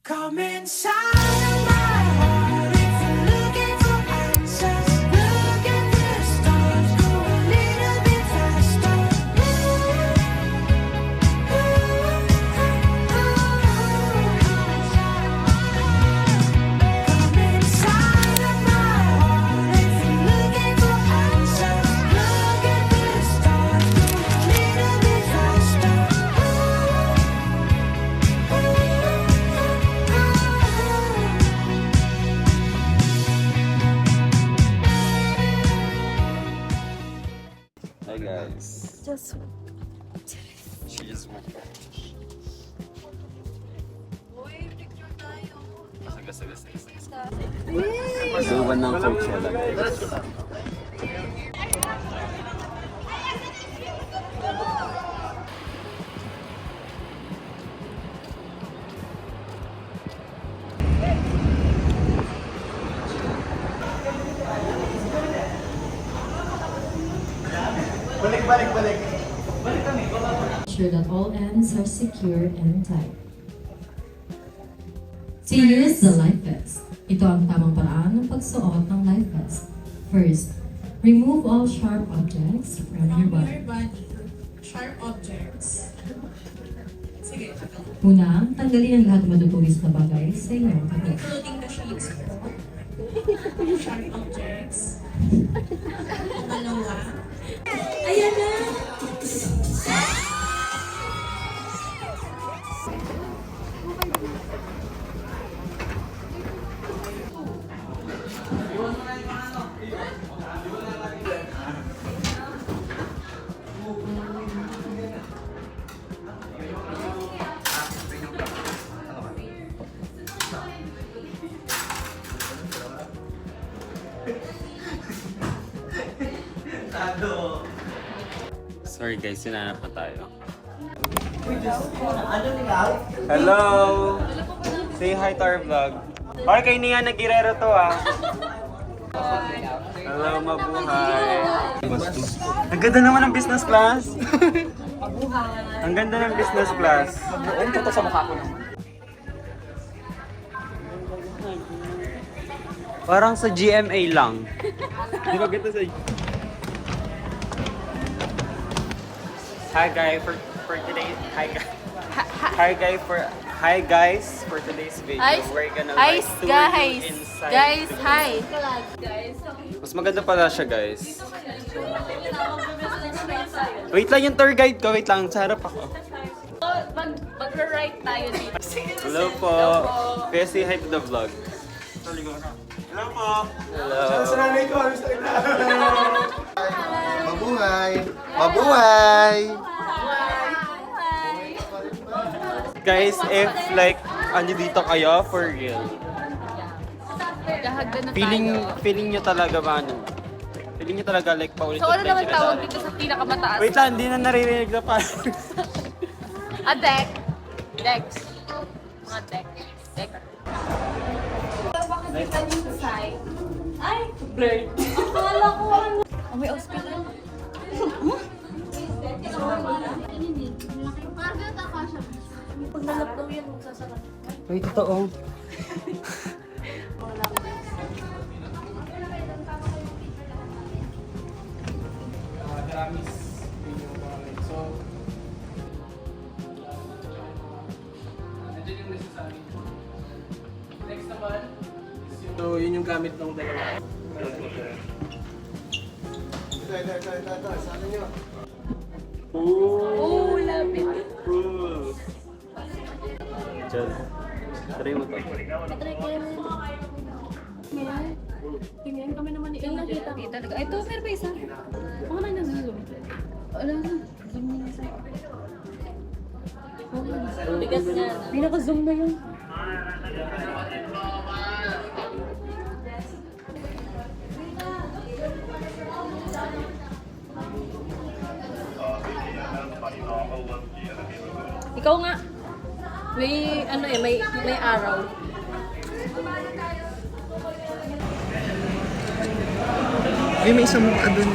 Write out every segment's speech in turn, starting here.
Come inside of my heart if you're looking for answers. Look at the stars, go a little bit faster. Come inside of my heart if you're looking for answers. Look at the stars, go a little bit faster. Hi guys. She just went. Pasuban ng Coachella guys. Ensure that all ends are secure and tight. To use the life vest. Ito ang tamang paraan ng pagsuot ng life vest. First, remove all sharp objects from your body. Sharp objects. Sige. Una, tanggalin ang lahat ng madutulis na bagay sa inyong katawan. Including the sheets ko. Sharp objects. Dalawa. Ayan na! Sorry guys, sinanap na tayo. Hello! Say hi to our vlog. Okay, kay Nia Nagirero to ah. Hello, mabuhay. Ang ganda naman ng business class. Ang ganda ng business class. Ano to sa mukha ko naman? Parang sa GMA lang. Di ba ganda sa... Hi guys for today's hi guys for today's video. We're gonna like tour you inside. Guys, hi. Mas maganda pala siya guys. Wait lang yung tour guide ko. Wait lang, sa harap ako. Mag-right tayo dito. Hello po. Kaya say hi to the vlog. Hello po. Hello. Mabuhay! Mabuhay! Guys, if like ano dito kayo for real. Gahagdan na Feeling nyo talaga ba ano? Feeling nyo talaga like paulit. So ano naman tawag dito sa pinakamataas? Wait lang, hindi na naririnig na pa. A deck. Decks. Mga deck. Deck. Bakit kita yung side? Ay! Blurred. Akala ko ano. Oh, may hospital. Pag nalap daw yan, magsasarap. Wait, totoo. So, yun yung gamit ng dalawa. Oh, lapit. Diyan. Try mo to. Tingnan kami naman ni Ella. Nakita talaga. Ito, meron pa isa. Ako na nag-zoom. Wala na. Zoom mo na sa'yo. Bigat nga. Pinaka-zoom na yun. Ikaw nga. May ano eh, may araw. May isang mukha doon.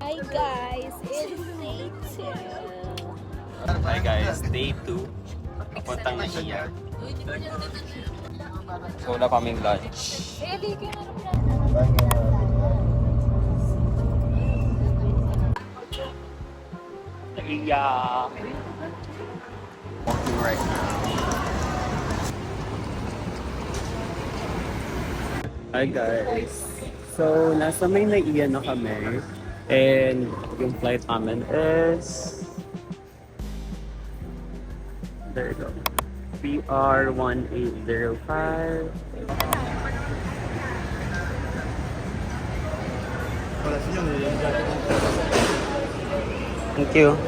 Hi guys, it's Nate batang naiya. So wala pa kaming lunch. Naiya. Walking right now. Hi guys. So nasa may naiya na kami. And yung flight namin is there you go. PR 1805. Thank you.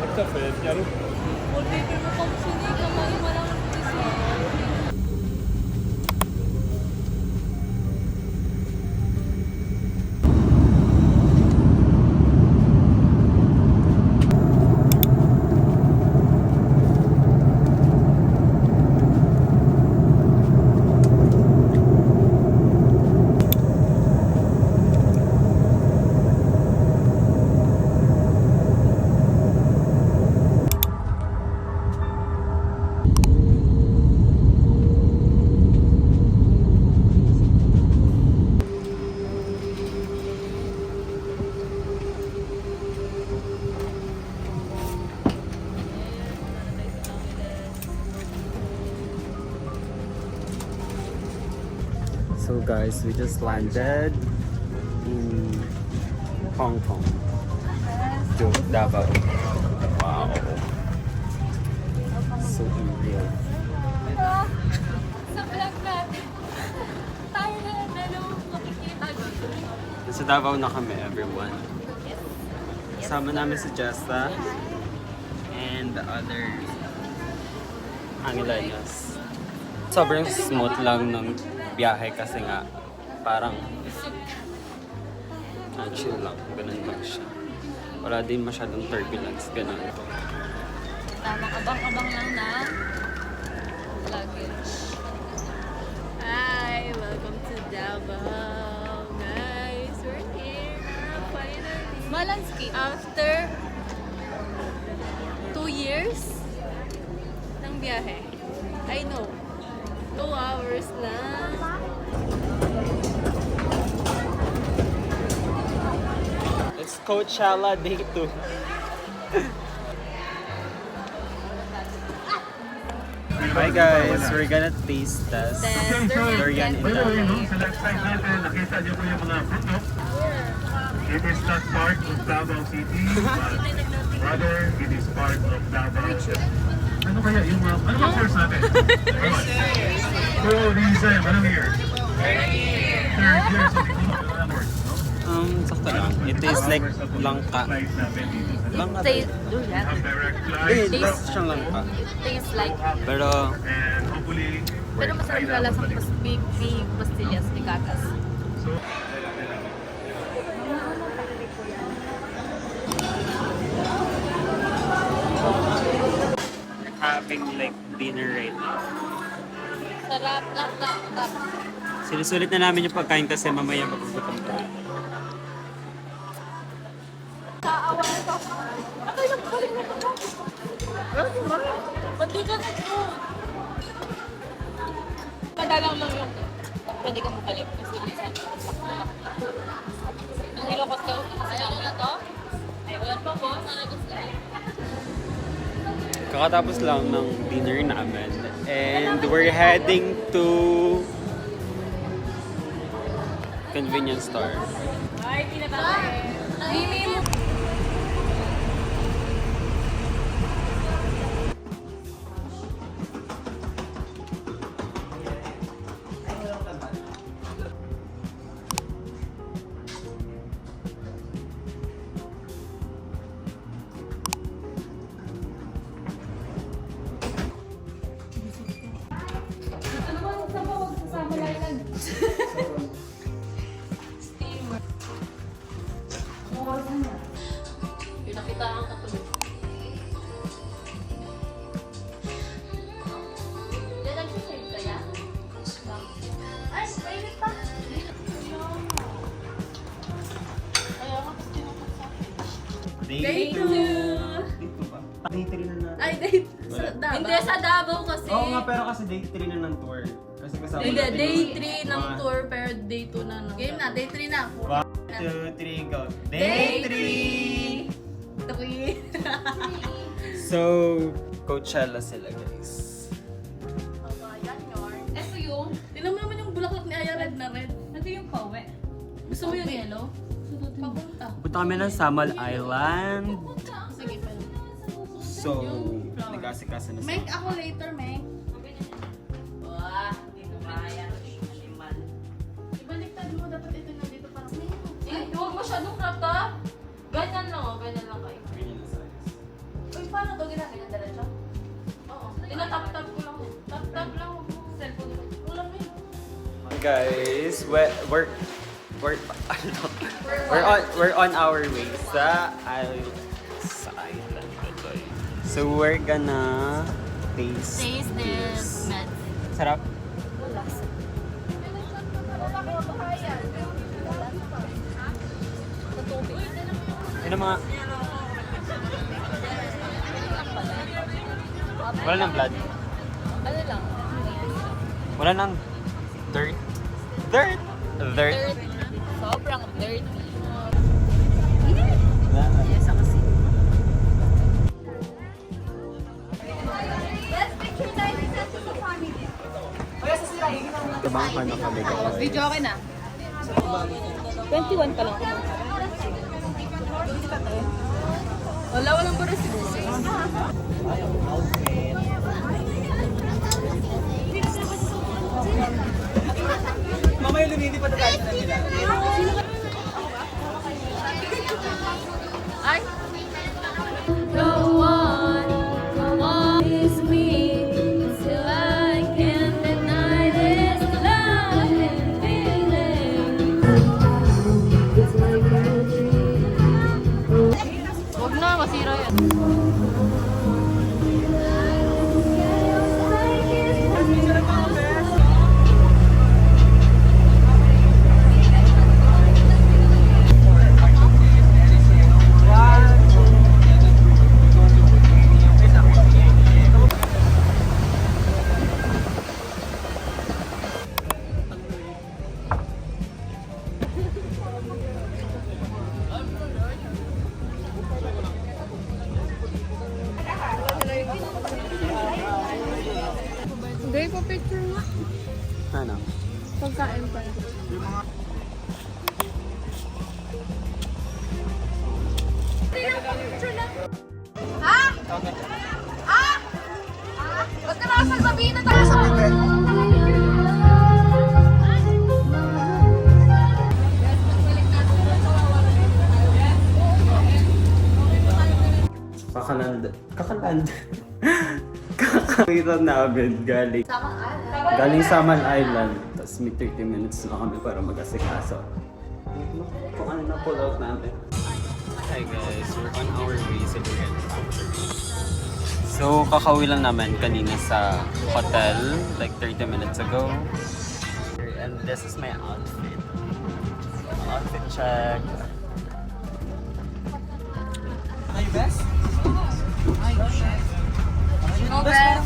So guys, we just landed in Hong Kong to Davao. Wow. So unreal. Sa vlog natin. Tayo na makikita doon. Nasa Davao na kami, everyone. Kasama namin si Jessa and the other Angileños. Sobrang smooth lang ng biyahe kasi nga parang chill lang, ganun lang siya. Wala din masyadong turbulence, ganun. Tamang abang-abang lang na luggage. Hi! Welcome to Davao! Guys, we're here na finally! Malanski, after 2 years ng biyahe. I know. 2 hours lang. It's Coachella Day 2. Hi guys, we're gonna taste test durian in Davao. Sa left side natin, nakita niyo po yung mga fruit loop. It is not part of Davao City, but rather it is part of Davao. Ano kaya yung ano bang course natin? So, Rizem, anong year? Third year, so di ko na course, no? Sakto lang. It tastes like langka. Flight namin dito sa Langka. Durian. Have direct Eh, flight, tastes siyang langka. Tastes like, Pero, and hopefully, pero masarap na lasang big pastillas ni Gatas. so, having like dinner right now. Sarap, lap. Sinusulit na namin yung pagkain kasi mamaya magugutom ka. Pati ka na po. Madalang lang yung pwede kang bukalik. Ang nilokot ka. Ayaw na to? Ay, wala pa po. Sana gusto. Kakatapos lang ng dinner namin and we're heading to convenience store. Ay, tinatawag. Mimi mo. Pinakita ang katulog. Yan ang sisave kaya? Ay, mainit pa! Ayaw ka kasi tinukot sa akin. Day 2! Day 3 na natin. Ay, day 2! Wala. Hindi, sa Davao kasi. Oo nga, pero kasi day 3 na ng tour. Kasi kasama Hindi, natin day yung- 3 ng Mga- tour, pero day 2 na. Game na, day 3 na. 1, 2, 3, go. Day Day 3! 3. So, Coachella sila, guys. Ito yung, tingnan mo naman yung bulaklak ni Aya, red na red. Ito yung kawe. Gusto mo yung yellow? Papunta. Punta kami ng Samal Island. Sige, pa. So, nag-asikasa na Make sila. ako later, Make. Wah, hindi na kaya. Animal. Ibaliktad mo, dapat ito nandito parang Ay, huwag masyadong crop top. Ganyan lang, oh. Ganyan lang kayo. Uy, paano to ginagawa? Diretso? Oo. Tinatap-tap ko lang. Tap-tap lang. Huwag mo cellphone ko. Ulam mo yun. Guys, we're on our way sa island. So we're gonna taste this. med. Sarap. Ano mga... Wala nang blood. Ano lang? Wala nang dirt. Dirt! Dirt. Sobrang dirty. Wala na. Yes, kasi. Tabang ka na kami. Video okay na? 21 pa lang. Walang pa rin Mamaya lumilipad na tayo sa nila. Ay! Go on with me till I can't deny this love and feeling. Huwag na, masira yan. Hindi, pa-picture mo. Ano? Pagkain pa. Ba't ka nakasagsabihin na tayo? Kakaland. Kakakita namin galing Samal Island. Tapos may 30 minutes na kami para mag-asikaso. Kung ano na pull out namin. Hi guys, we're on our way sa Duran Factory. So, kakauwi lang namin kanina sa hotel, like 30 minutes ago. And this is my outfit. Outfit check. Are you best? Okay.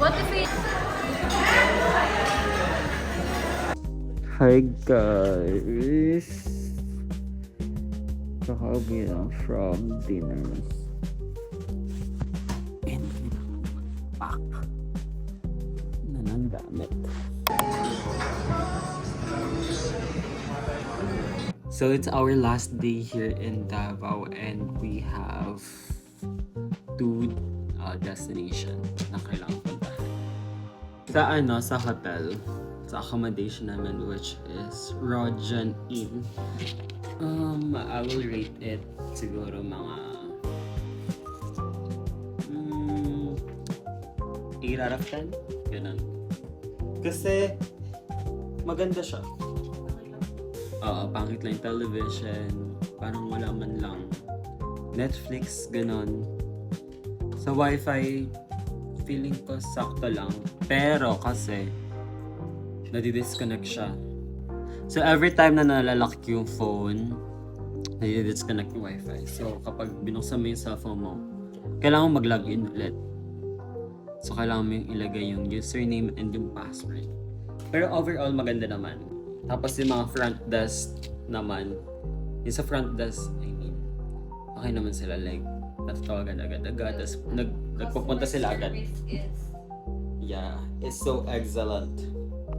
What if it? Hi guys! Kakauwi lang from dinner. And back na ng gamit. So it's our last day here in Davao and we have two destination na kailangan puntahan. Sa hotel, sa accommodation namin which is Rojan Inn. I will rate it siguro mga 8 out of 10. Ganun. Kasi maganda siya. Pangit lang yung television. Parang wala man lang Netflix, ganun. Sa wifi, feeling ko sakto lang. Pero kasi, nadi-disconnect siya. So every time na nalalak yung phone, nadi-disconnect yung wifi. So kapag binuksan mo yung cellphone mo, kailangan mo mag-login ulit. So kailangan mo yung ilagay yung username and yung password. Pero overall, maganda naman. Tapos yung mga front desk naman, yung sa front desk, I mean, okay naman sila, like, natatawagan agad-agad, tapos nagpupunta sila agad. Yeah, it's so excellent.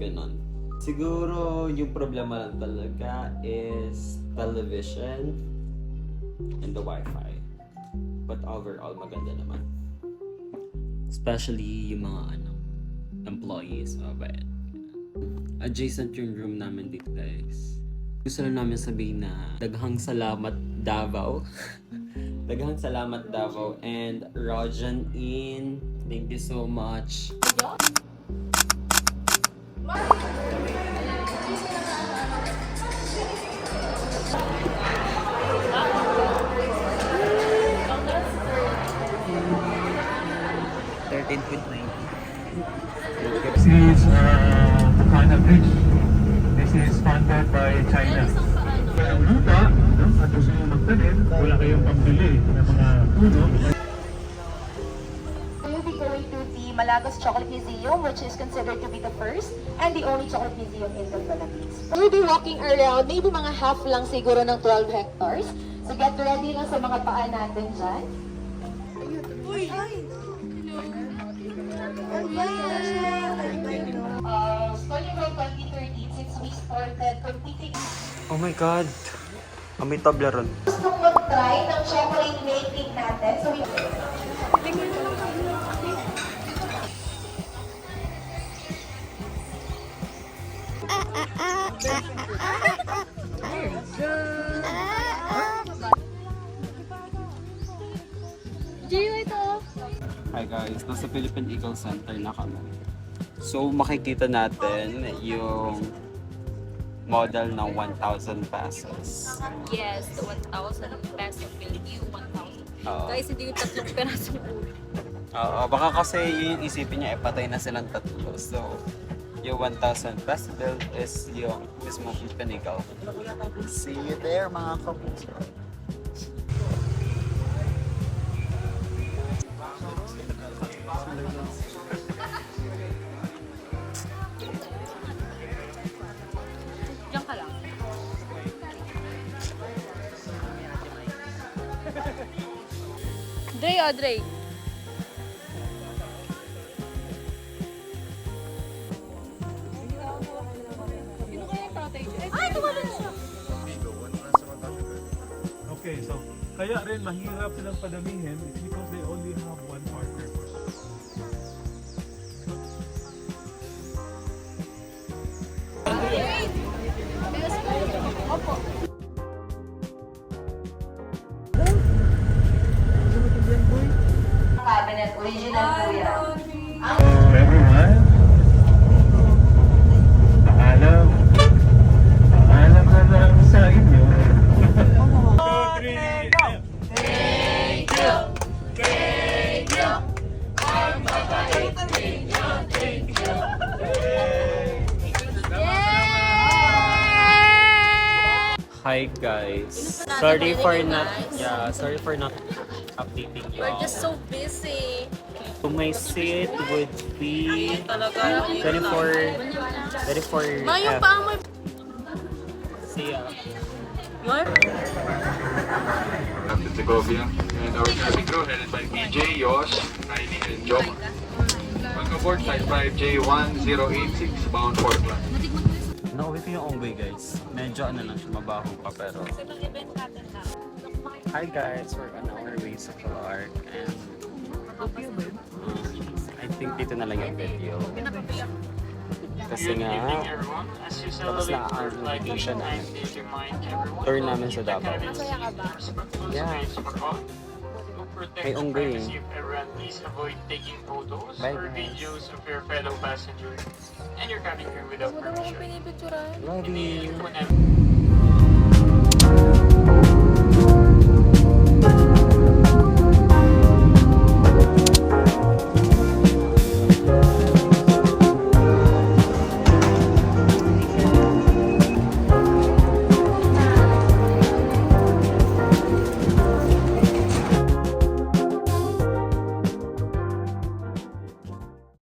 Ganon. Siguro, yung problema lang talaga is television and the wifi. But overall, maganda naman. Especially yung mga employees, mabait. Adjacent yung room namin dito, guys. Gusto lang namin sabihin na daghang salamat Davao. Daghang salamat Davao and Rojan In. Thank you so much. This is Bukana Bridge. This is funded by China. Kaya ang lupa, no, at gusto nyo magtanim, wala kayong pambili ng mga puno. We'll be going to the Malagos Chocolate Museum, which is considered to be the first and the only chocolate museum in the Philippines. We'll be walking around, maybe mga half lang siguro ng 12 hectares. So get ready lang sa mga paa natin dyan. Starting from 2013, since we started completing, Oh my God! May tabla ron. gusto mag-try ng chocolate making natin. So we... Hi guys, nasa Philippine Eagle Center na kami. So makikita natin yung model ng 1,000 pesos. Yes, the 1,000 peso Philippine 1,000. Oo. Guys, hindi yung tatlong perasong ulo. Oo, baka kasi yung isipin niya, patay na silang tatlo. So, yung 1,000 peso bill is yung mismo Philippine Eagle. See you there mga kapuso. Diyan ka lang. Dre, Dre. Okay, so kaya rin mahirap silang padamihin is because they only have one partner. Cabinet, original po yan. So everyone, paalam na lang sa inyo. 2, 3, go! Hi guys. Sorry for not updating you. We're just so busy. So my seat would be Talaga. 24 Ma, yung F. paa mo. See ya. Captain Segovia and our cabin crew headed by PJ, Yosh, Heidi, and Joma. Welcome aboard Flight 5J1086 bound for Clark. Nakauwi ko yung Ongway guys. Medyo lang siya, mabaho pa pero. Hi guys, we're on our way sa Clark and I think dito na lang yung video. Kasi nga, tapos na ang vacation namin. Tour namin sa Davao. Masaya ka ba? Yeah. May Ongway. Please avoid taking photos Bye, or guys. videos of your fellow passengers and your cabin crew without Huwag mo naman permission. pinipicturan. Love you. Whenever